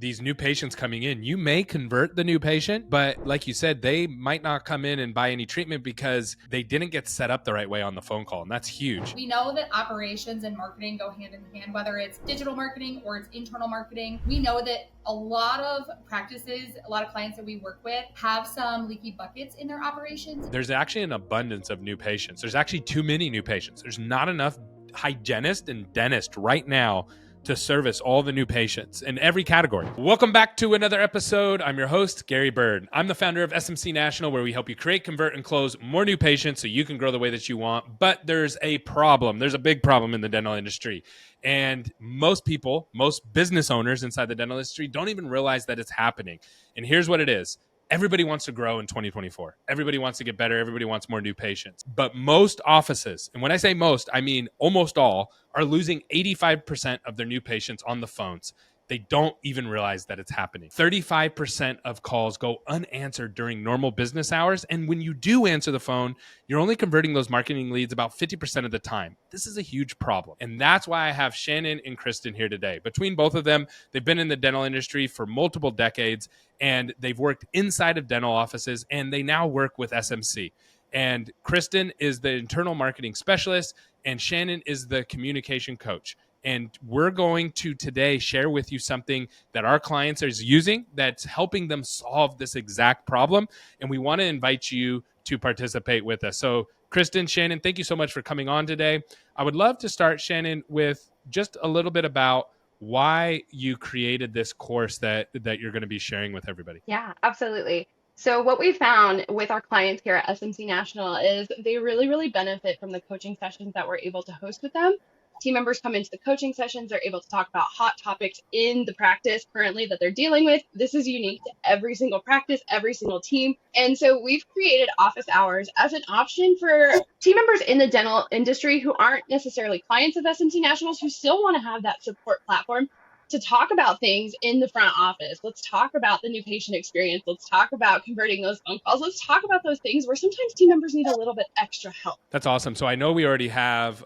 these new patients coming in, you may convert the new patient, but like you said, they might not come in and buy any treatment because they didn't get set up the right way on the phone call. And that's huge. We know that operations and marketing go hand in hand, whether it's digital marketing or it's internal marketing. We know that a lot of practices, a lot of clients that we work with have some leaky buckets in their operations. There's actually an abundance of new patients. There's actually too many new patients. There's not enough hygienist and dentist right now to service all the new patients in every category. Welcome back to another episode. I'm your host, Gary Bird. I'm the founder of SMC National, where we help you create, convert, and close more new patients so you can grow the way that you want. But there's a problem. There's a big problem in the dental industry. And most people, most business owners inside the dental industry don't even realize that it's happening. And here's what it is. Everybody wants to grow in 2024. Everybody wants to get better. Everybody wants more new patients. But most offices, and when I say most, I mean almost all, are losing 85% of their new patients on the phones. They don't even realize that it's happening. 35% of calls go unanswered during normal business hours. And when you do answer the phone, you're only converting those marketing leads about 50% of the time. This is a huge problem. And that's why I have Channan and Kristen here today. Between both of them, they've been in the dental industry for multiple decades, and they've worked inside of dental offices, and they now work with SMC. And Kristen is the internal marketing specialist, and Channan is the communication coach. And we're going to today share with you something that our clients are using that's helping them solve this exact problem. And we want to invite you to participate with us. So Kristen, Channan, thank you so much for coming on today. I would love to start, Channan, with just a little bit about why you created this course that you're going to be sharing with everybody. Yeah, absolutely. So what we found with our clients here at SMC National is they really benefit from the coaching sessions that we're able to host with them. Team members come into the coaching sessions, they're able to talk about hot topics in the practice currently that they're dealing with. This is unique to every single practice, every single team. And so we've created office hours as an option for team members in the dental industry who aren't necessarily clients of SMC Nationals, who still want to have that support platform to talk about things in the front office. Let's talk about the new patient experience. Let's talk about converting those phone calls. Let's talk about those things where sometimes team members need a little bit extra help. That's awesome. So I know we already have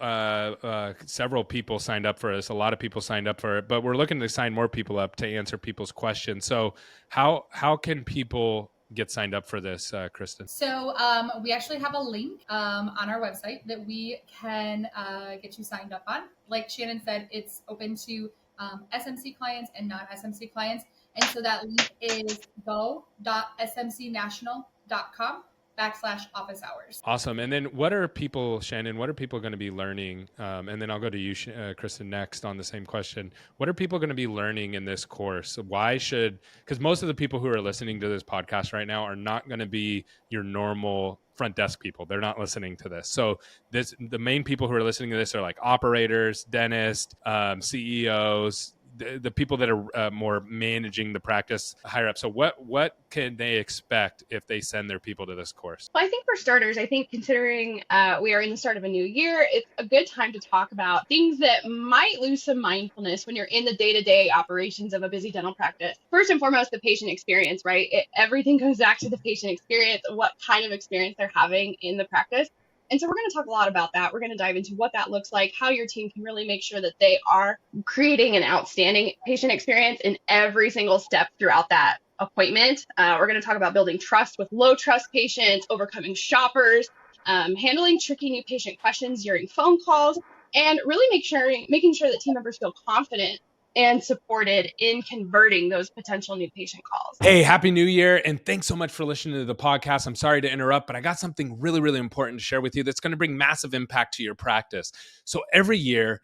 several people signed up for this. A lot of people signed up for it, but we're looking to sign more people up to answer people's questions. So how can people get signed up for this, Kristen? So we actually have a link on our website that we can get you signed up on. Like Channan said, it's open to SMC clients and non-SMC clients. And so that link is go.smcnational.com/office hours. Awesome. And then what are people, Channan, going to be learning? And then I'll go to you, Kristen, next on the same question. What are people going to be learning in this course? Because most of the people who are listening to this podcast right now are not going to be your normal front desk people. They're not listening to this. So the main people who are listening to this are like operators, dentists, CEOs, the people that are more managing the practice higher up. So what can they expect if they send their people to this course? Well, I think for starters, considering we are in the start of a new year, it's a good time to talk about things that might lose some mindfulness when you're in the day-to-day operations of a busy dental practice. First and foremost, the patient experience, right? Everything comes back to the patient experience, what kind of experience they're having in the practice. And so we're going to talk a lot about that. We're going to dive into what that looks like, how your team can really make sure that they are creating an outstanding patient experience in every single step throughout that appointment. We're going to talk about building trust with low trust patients, overcoming shoppers, handling tricky new patient questions during phone calls, and really making sure that team members feel confident and supported in converting those potential new patient calls. Hey, Happy New Year, and thanks so much for listening to the podcast. I'm sorry to interrupt, but I got something really important to share with you that's going to bring massive impact to your practice. So every year,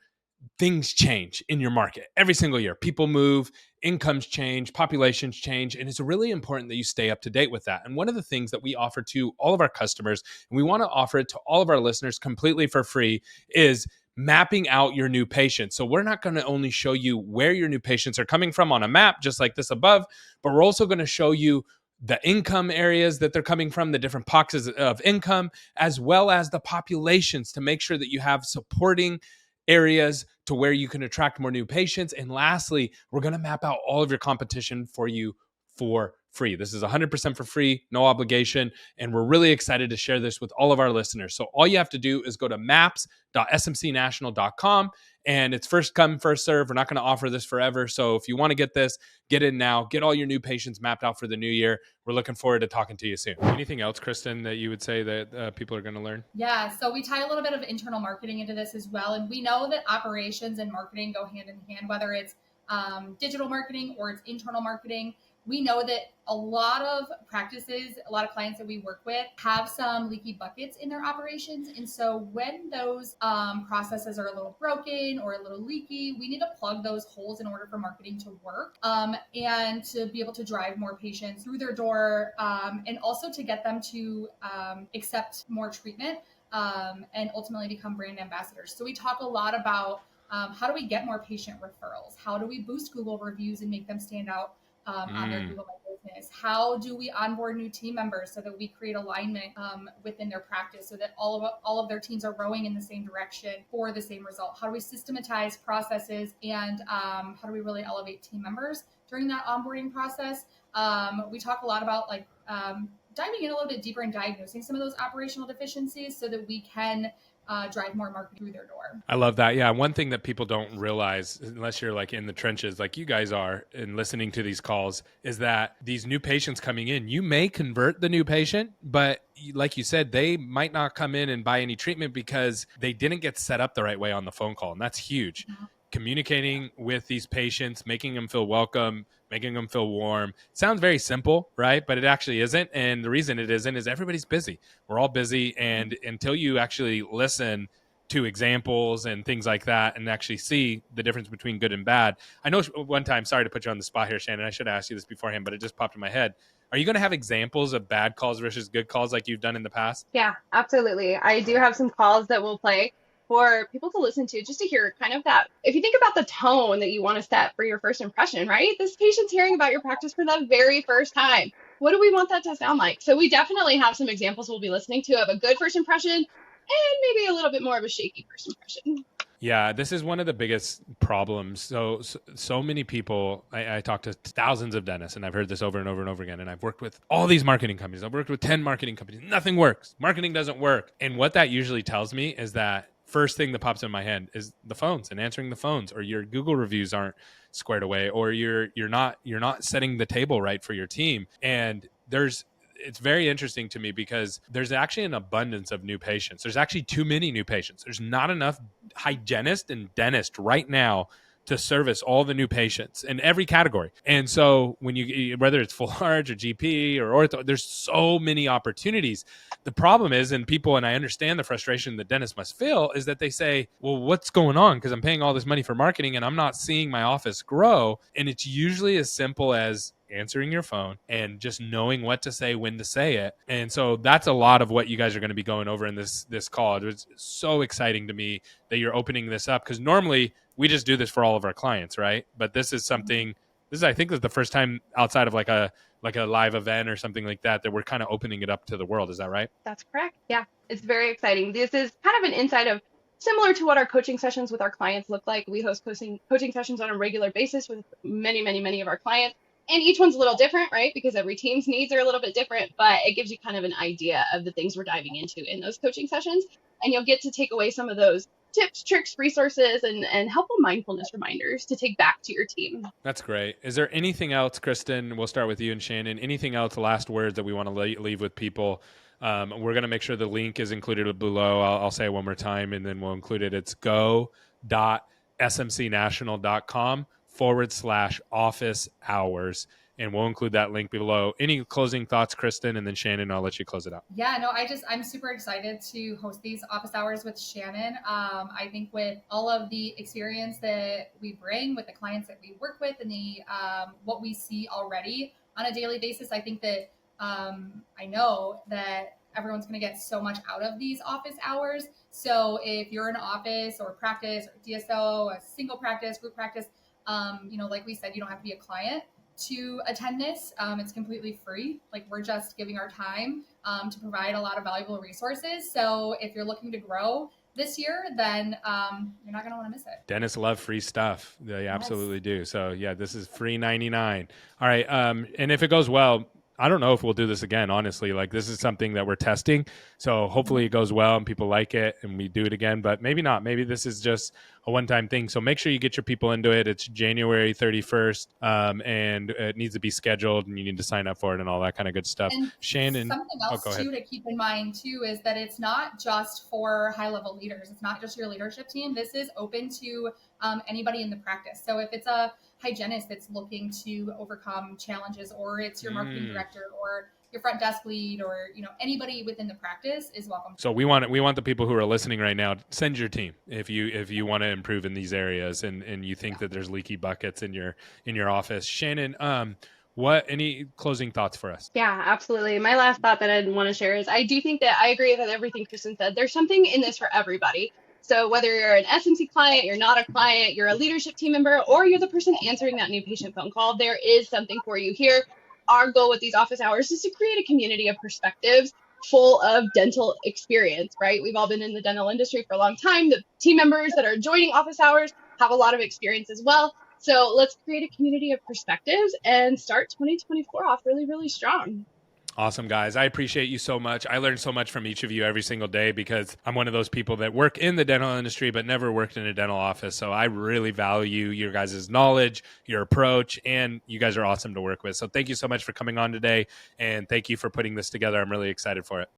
things change in your market. Every single year, people move, incomes change, populations change, and it's really important that you stay up to date with that. And one of the things that we offer to all of our customers, and we want to offer it to all of our listeners completely for free, is mapping out your new patients. So we're not going to only show you where your new patients are coming from on a map, just like this above, but we're also going to show you the income areas that they're coming from, the different pockets of income, as well as the populations to make sure that you have supporting areas to where you can attract more new patients. And lastly, we're going to map out all of your competition for you for free. This is 100% for free, no obligation. And we're really excited to share this with all of our listeners. So all you have to do is go to maps.smcnational.com, and it's first come, first serve. We're not going to offer this forever. So if you want to get this, get in now, get all your new patients mapped out for the new year. We're looking forward to talking to you soon. Anything else, Kristen, that you would say that people are going to learn? Yeah, so we tie a little bit of internal marketing into this as well. And we know that operations and marketing go hand in hand, whether it's digital marketing or it's internal marketing. We know that a lot of practices, a lot of clients that we work with have some leaky buckets in their operations. And so when those processes are a little broken or a little leaky, we need to plug those holes in order for marketing to work and to be able to drive more patients through their door and also to get them to accept more treatment and ultimately become brand ambassadors. So we talk a lot about how do we get more patient referrals? How do we boost Google reviews and make them stand out on their Google My Business? How do we onboard new team members so that we create alignment within their practice so that all of their teams are rowing in the same direction for the same result? How do we systematize processes and how do we really elevate team members during that onboarding process? We talk a lot about diving in a little bit deeper and diagnosing some of those operational deficiencies so that we can drive more marketing through their door. I love that. Yeah. One thing that people don't realize, unless you're like in the trenches, like you guys are, and listening to these calls, is that these new patients coming in, you may convert the new patient, but like you said, they might not come in and buy any treatment because they didn't get set up the right way on the phone call. And that's huge. Mm-hmm. Communicating with these patients, making them feel welcome, making them feel warm. Sounds very simple, right? But it actually isn't. And the reason it isn't is everybody's busy. We're all busy. And until you actually listen to examples and things like that and actually see the difference between good and bad. I know one time, sorry to put you on the spot here, Shannon, I should have asked you this beforehand, but it just popped in my head. Are you going to have examples of bad calls versus good calls like you've done in the past? Yeah, absolutely. I do have some calls that we'll play for people to listen to, just to hear kind of that. If you think about the tone that you want to set for your first impression, right? This patient's hearing about your practice for the very first time. What do we want that to sound like? So we definitely have some examples we'll be listening to of a good first impression and maybe a little bit more of a shaky first impression. Yeah, this is one of the biggest problems. So many people, I talk to thousands of dentists, and I've heard this over and over and over again. And I've worked with all these marketing companies. I've worked with 10 marketing companies. Nothing works. Marketing doesn't work. And what that usually tells me is that first thing that pops in my head is the phones and answering the phones, or your Google reviews aren't squared away, or you're not setting the table right for your team. And it's very interesting to me because there's actually an abundance of new patients. There's actually too many new patients. There's not enough hygienists and dentists right now to service all the new patients in every category. And so when whether it's full arch or GP or ortho, there's so many opportunities. The problem is, and I understand the frustration the dentist must feel, is that they say, well, what's going on? Because I'm paying all this money for marketing and I'm not seeing my office grow. And it's usually as simple as answering your phone and just knowing what to say, when to say it. And so that's a lot of what you guys are going to be going over in this call. It was so exciting to me that you're opening this up, because normally we just do this for all of our clients, right? But this is something, I think is the first time outside of like a live event or something like that we're kind of opening it up to the world. Is that right? That's correct. Yeah, it's very exciting. This is kind of an insight of similar to what our coaching sessions with our clients look like. We host coaching sessions on a regular basis with many, many, many of our clients. And each one's a little different, right? Because every team's needs are a little bit different, but it gives you kind of an idea of the things we're diving into in those coaching sessions. And you'll get to take away some of those tips, tricks, resources, and helpful mindfulness reminders to take back to your team. That's great. Is there anything else, Kristen? We'll start with you and Shannon. Anything else, last words that we want to leave with people? We're going to make sure the link is included below. I'll say it one more time, and then we'll include it. It's go.smcnational.com/office hours. And we'll include that link below. Any closing thoughts, Kristen? And then Shannon, I'll let you close it out. Yeah, no, I'm super excited to host these office hours with Shannon. I think with all of the experience that we bring with the clients that we work with and the what we see already on a daily basis, I think that I know that everyone's going to get so much out of these office hours. So if you're in an office or practice or DSO, a single practice, group practice, like we said, you don't have to be a client to attend this. It's completely free. Like, we're just giving our time to provide a lot of valuable resources. So if you're looking to grow this year, then you're not going to want to miss it. Dentists love free stuff. They absolutely do. So yeah, this is free 99. All right. And if it goes well, I don't know if we'll do this again, honestly. Like, this is something that we're testing. So hopefully it goes well and people like it and we do it again, but maybe not. Maybe this is just a one-time thing. So make sure you get your people into it. It's January 31st. And it needs to be scheduled and you need to sign up for it and all that kind of good stuff. And Shannon. something else too to keep in mind too is that it's not just for high-level leaders. It's not just your leadership team. This is open to anybody in the practice. So if it's a hygienist that's looking to overcome challenges, or it's your marketing director, or your front desk lead, or anybody within the practice is welcome. So we want the people who are listening right now, send your team if you want to improve in these areas and you think that there's leaky buckets in your office. Shannon, any closing thoughts for us? Yeah, absolutely. My last thought that I'd want to share is I do think that I agree with everything Kristen said. There's something in this for everybody. So whether you're an SMC client, you're not a client, you're a leadership team member, or you're the person answering that new patient phone call, there is something for you here. Our goal with these office hours is to create a community of perspectives full of dental experience, right? We've all been in the dental industry for a long time. The team members that are joining office hours have a lot of experience as well. So let's create a community of perspectives and start 2024 off really, really strong. Awesome, guys. I appreciate you so much. I learn so much from each of you every single day because I'm one of those people that work in the dental industry but never worked in a dental office. So I really value your guys' knowledge, your approach, and you guys are awesome to work with. So thank you so much for coming on today, and thank you for putting this together. I'm really excited for it.